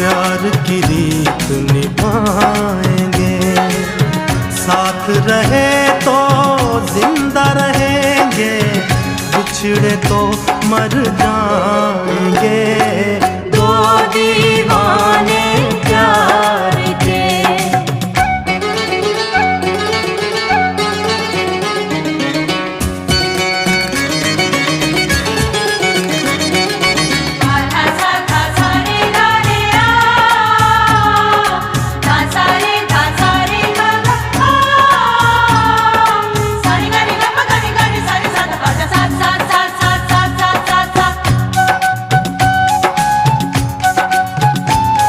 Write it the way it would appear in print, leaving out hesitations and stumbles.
प्यार की रीत निभाएंगे। साथ रहे तो जिंदा रहेंगे, बिछड़े तो मर जाएंगे। दो दीवार